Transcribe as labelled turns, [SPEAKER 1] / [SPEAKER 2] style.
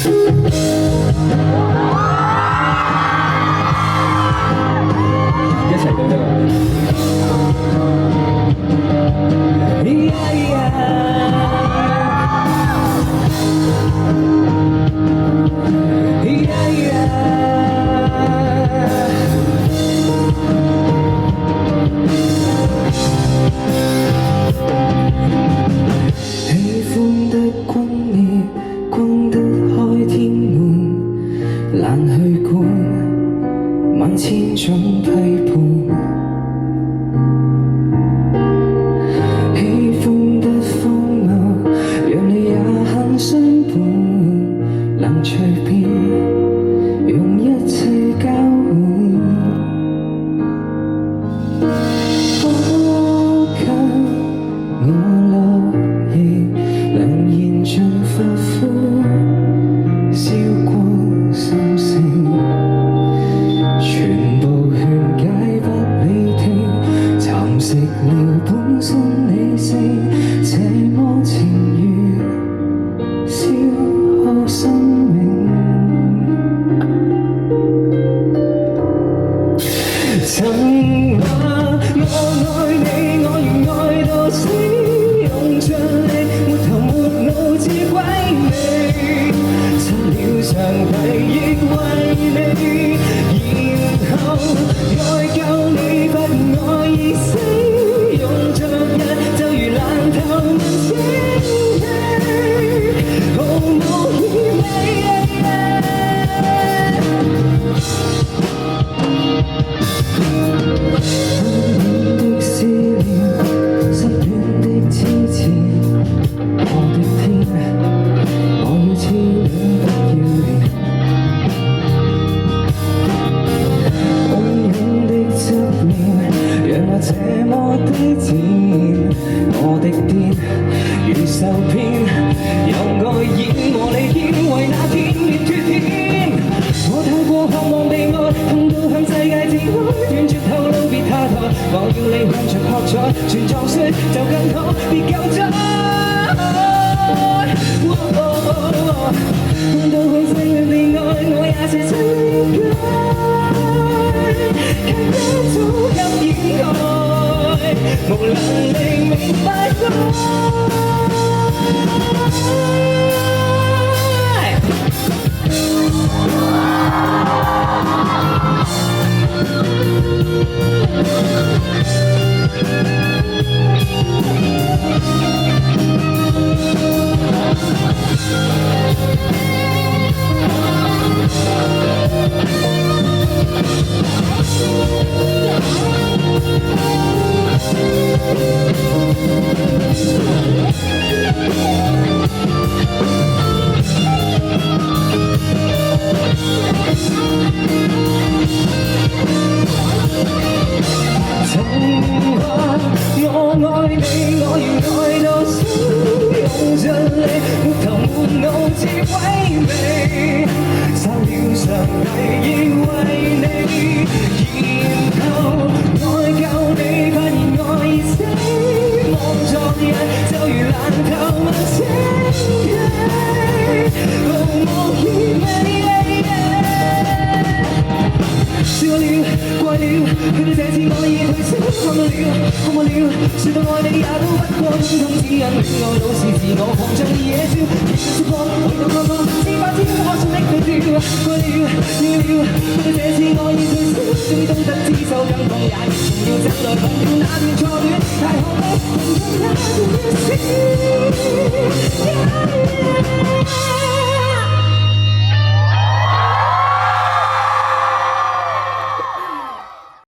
[SPEAKER 1] 一齊都得
[SPEAKER 2] 喜歡的轟烈，轟得開天門，難去管萬千種批判。喜歡得荒謬，讓你也很相伴，能隨便用一切交換。抱緊我樂意，能燃盡發膚，燒光心聲，全部勸解不理聽，蠶食了本身理性，這麼情願消耗生命。曾話我愛你，我願愛到死，用盡力，沒頭沒腦至鬼魅，失了常題亦為你，然後愛夠你，發現愛已死，用着日就如爛透問清氣，毫無意味。的思念，失戀的痴纏，我的天，我要痴戀不要臉，洶湧的執念，讓我這麼低賤，我的癲如受騙，由愛演和你演，為那片面脫片，我太過渴望被愛，痛到向世界展開，斷絕透露別下台，我要你向着喝彩，全撞碎就更好，別救災。痛到向世界被愛，我也是真應該，卻一早給掩蓋，無能力明白曾話我愛你，我願愛到死，用盡力，沒頭沒腦至鬼魅，殺了常題亦為你，然後愛夠你，發現愛已死，望昨日就如爛透問清氣，毫無意味。試過了，怪了，去到這次我已退燒，看到了，看過了，說到愛你也都不過通通只因戀愛到是自我狂像野豬，其實說過為到個個知發天，我信的對調，怪了，要了，去到這次我已退燒，終於懂得知受更痛也亦重要，怎奈碰了那段錯戀。